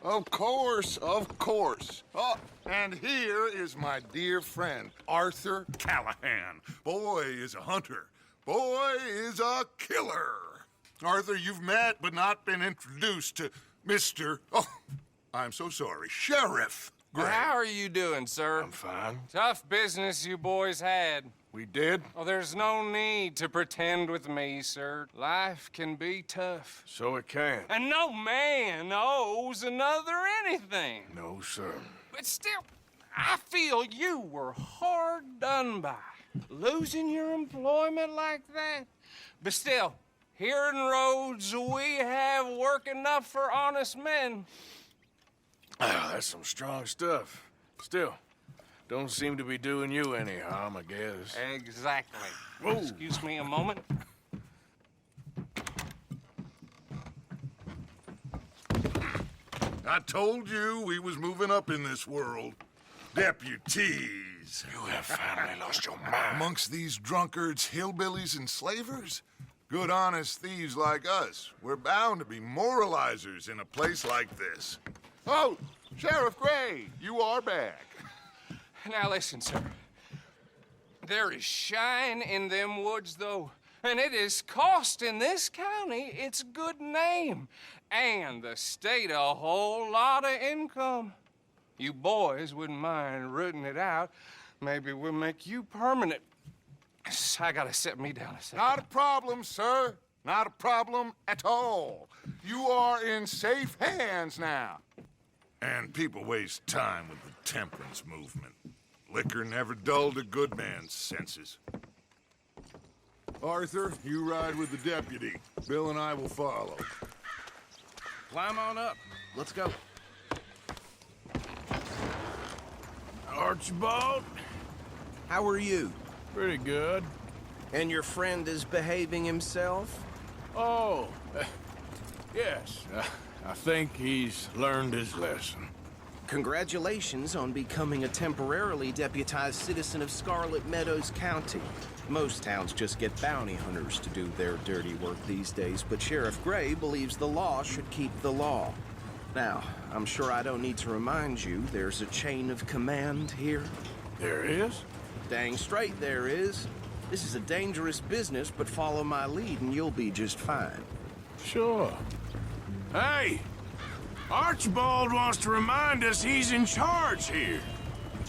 Of course, of course. Oh, and here is my dear friend, Arthur Callahan. Boy is a hunter. Boy is a killer. Arthur, you've met but not been introduced to Mr. Oh, I'm so sorry, Sheriff Gray. How are you doing, sir? I'm fine. Tough business you boys had. We did? Oh, there's no need to pretend with me, sir. Life can be tough. So it can. And no man owes another anything. No, sir. But still, I feel you were hard done by. Losing your employment like that. But still, here in Rhodes, we have work enough for honest men. Ah, that's some strong stuff. Still, don't seem to be doing you any harm, I guess. Exactly. Whoa. Excuse me a moment. I told you we was moving up in this world. Deputies. You have finally lost your mind. Amongst these drunkards, hillbillies, and slavers? Good, honest thieves like us. We're bound to be moralizers in a place like this. Oh, Sheriff Gray, you are back. Now listen, sir. There is shine in them woods, though, and it is costing this county its good name and the state a whole lot of income. You boys wouldn't mind rooting it out. Maybe we'll make you permanent. I gotta sit me down a second. Not a problem, sir. Not a problem at all. You are in safe hands now. And people waste time with the temperance movement. Liquor never dulled a good man's senses. Arthur, you ride with the deputy. Bill and I will follow. Climb on up. Let's go. Archibald? How are you? Pretty good. And your friend is behaving himself? Oh, yes. I think he's learned his lesson. Congratulations on becoming a temporarily deputized citizen of Scarlet Meadows County. Most towns just get bounty hunters to do their dirty work these days, but Sheriff Gray believes the law should keep the law. Now, I'm sure I don't need to remind you there's a chain of command here. There is? Dang straight there is. This is a dangerous business, but follow my lead and you'll be just fine. Sure. Hey! Archibald wants to remind us he's in charge here.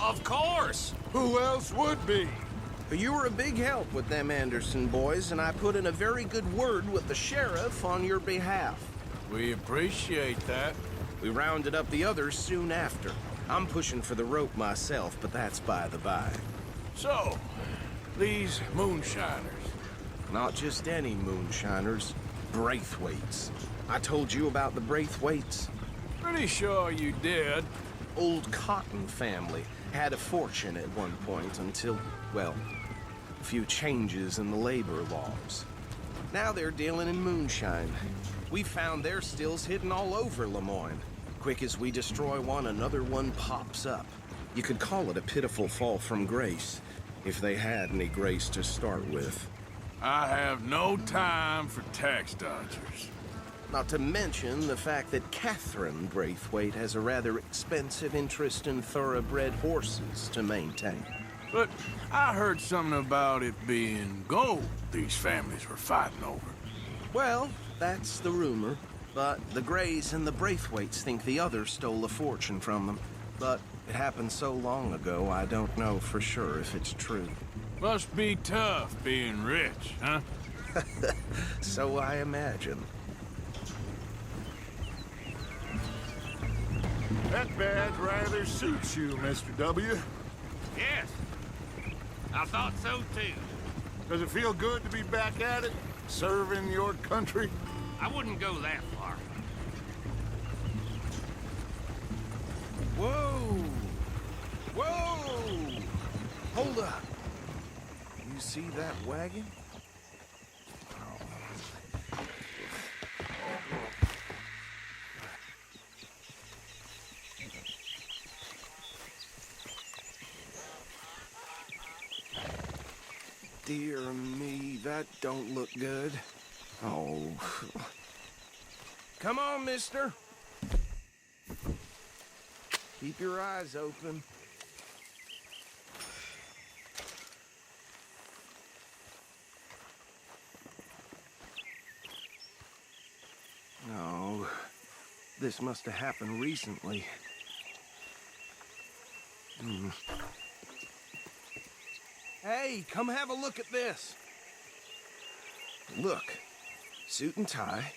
Of course. Who else would be? You were a big help with them Anderson boys, and I put in a very good word with the sheriff on your behalf. We appreciate that. We rounded up the others soon after. I'm pushing for the rope myself, but that's by the by. So, these moonshiners. Not just any moonshiners, Braithwaites. I told you about the Braithwaites. Pretty sure you did. Old Cotton family had a fortune at one point until, well, a few changes in the labor laws. Now they're dealing in moonshine. We found their stills hidden all over Lemoyne. Quick as we destroy one, another one pops up. You could call it a pitiful fall from grace, if they had any grace to start with. I have no time for tax dodgers. Not to mention the fact that Catherine Braithwaite has a rather expensive interest in thoroughbred horses to maintain. But I heard something about it being gold these families were fighting over. Well, that's the rumor. But the Grays and the Braithwaites think the others stole a fortune from them. But it happened so long ago, I don't know for sure if it's true. Must be tough being rich, huh? So I imagine. That badge rather suits you, Mr. W. Yes, I thought so too. Does it feel good to be back at it, serving your country? I wouldn't go that far. Whoa! Whoa! Hold up. You see that wagon? Dear me, that don't look good. Oh. Come on, mister. Keep your eyes open. No, this must have happened recently. Hey, come have a look at this. Look, suit and tie,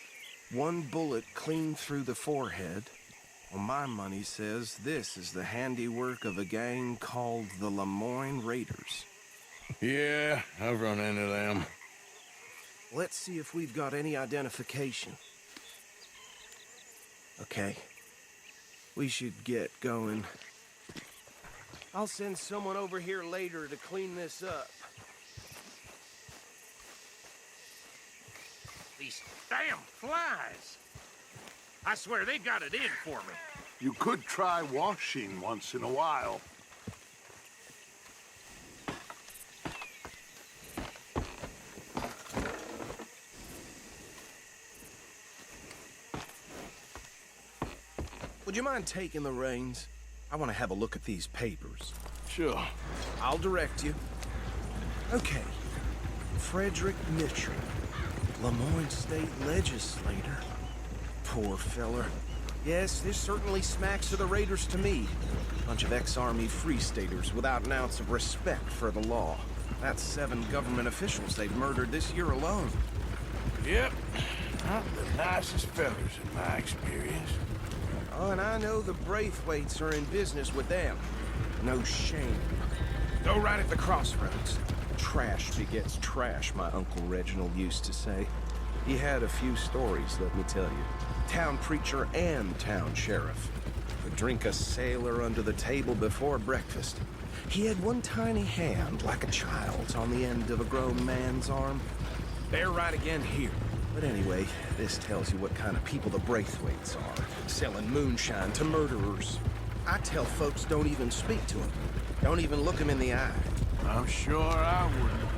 one bullet clean through the forehead. Well, my money says this is the handiwork of a gang called the Lemoyne Raiders. Yeah, I've run into them. Let's see if we've got any identification. Okay. We should get going. I'll send someone over here later to clean this up. These damn flies. I swear they got it in for me. You could try washing once in a while. Would you mind taking the reins? I want to have a look at these papers. Sure. I'll direct you. Okay. Frederick Mitchell, Lemoyne State Legislator. Poor feller. Yes, this certainly smacks of the Raiders to me. Bunch of ex-Army Free Staters without an ounce of respect for the law. That's 7 government officials they've murdered this year alone. Yep. Not the nicest fellas in my experience. Oh, and I know the Braithwaites are in business with them. No shame. Go right at the crossroads. Trash begets trash, my Uncle Reginald used to say. He had a few stories, let me tell you. Town preacher and town sheriff. Would drink a sailor under the table before breakfast. He had one tiny hand, like a child's, on the end of a grown man's arm. They're right again here. But anyway, this tells you what kind of people the Braithwaites are. Selling moonshine to murderers. I tell folks don't even speak to them. Don't even look them in the eye. I'm sure I wouldn't.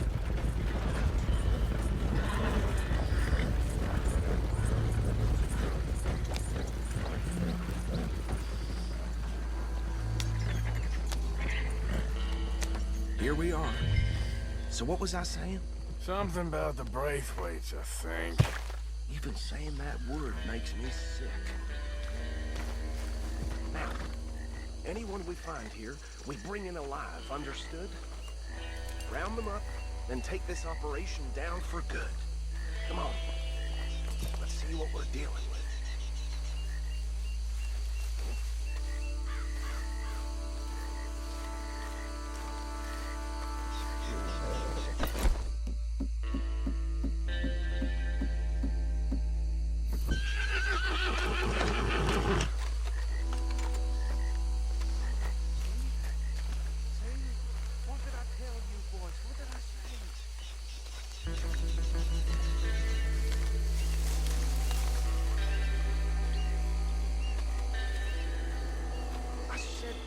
Here we are. So what was I saying? Something about the Braithwaites, I think. Even saying that word makes me sick. Now, anyone we find here, we bring in alive, understood? Round them up, then take this operation down for good. Come on. Let's see what we're dealing with.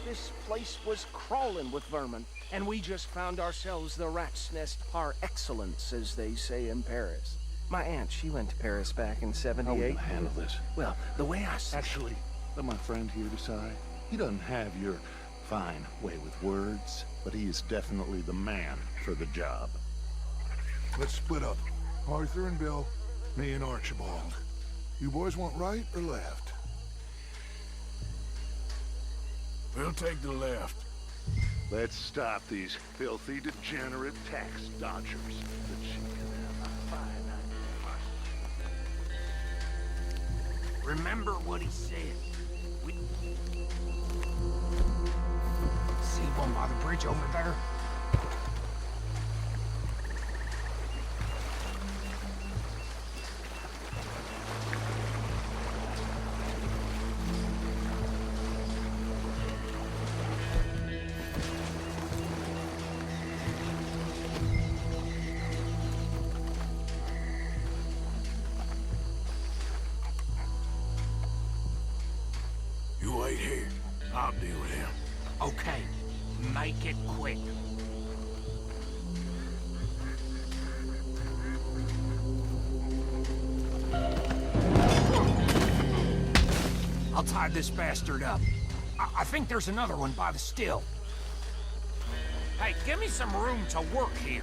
This place was crawling with vermin, and we just found ourselves the rat's nest par excellence, as they say in Paris. My aunt, she went to Paris back in How are we '78. gonna handle this? Well, the way I see Actually, let my friend here decide. He doesn't have your fine way with words, but he is definitely the man for the job. Let's split up. Arthur and Bill, me and Archibald. You boys want right or left? We'll take the left. Let's stop these filthy, degenerate tax dodgers. The chicken have a fine idea. Remember what he said. We... See one by the bridge over there? You wait here. I'll deal with him. Okay, make it quick. I'll tie this bastard up. I think there's another one by the still. Hey, give me some room to work here.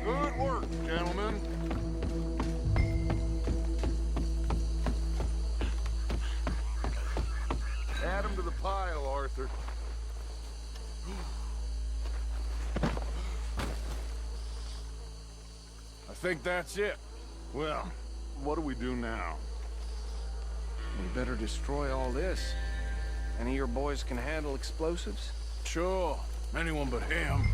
Good work, gentlemen. Add 'em to the pile, Arthur. I think that's it. Well, what do we do now? We better destroy all this. Any of your boys can handle explosives? Sure, anyone but him.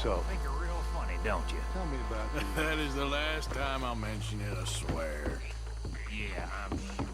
So, I think you're real funny, don't you? tell me about the... That is the last time I'll mention it, I swear. Yeah, I'm sure.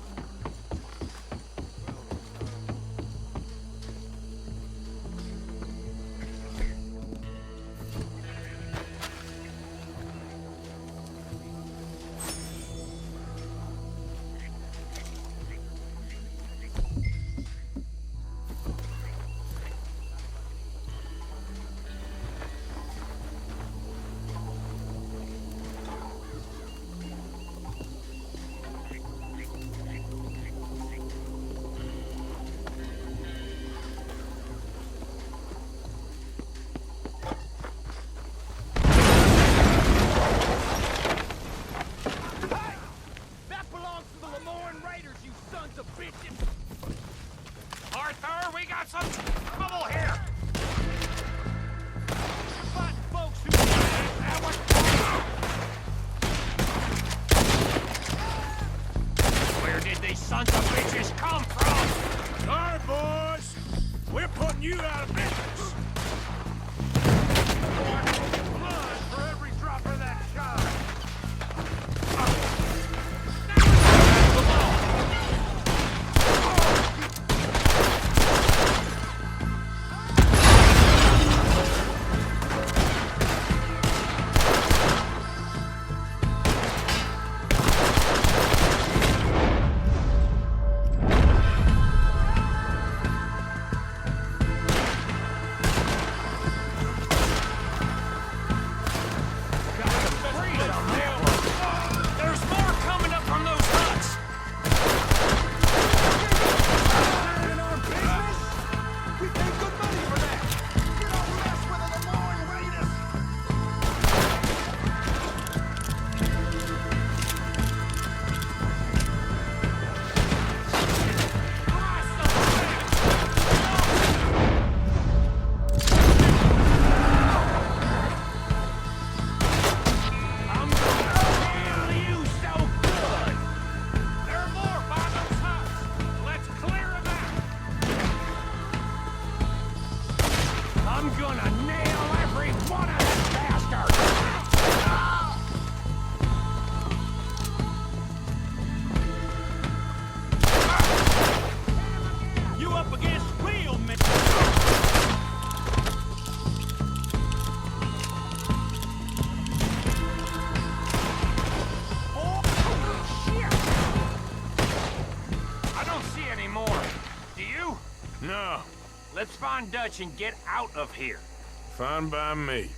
Arthur, we got some trouble here! But folks who that was... Where did these sons of bitches come from? Sorry, boys. We're putting you out of business. Blood for every drop of that shine! I'm gonna nail every one of them bastards! You up against real men? Oh, shit! I don't see any more. Do you? No, Let's find Dutch and get out of here. fine by me.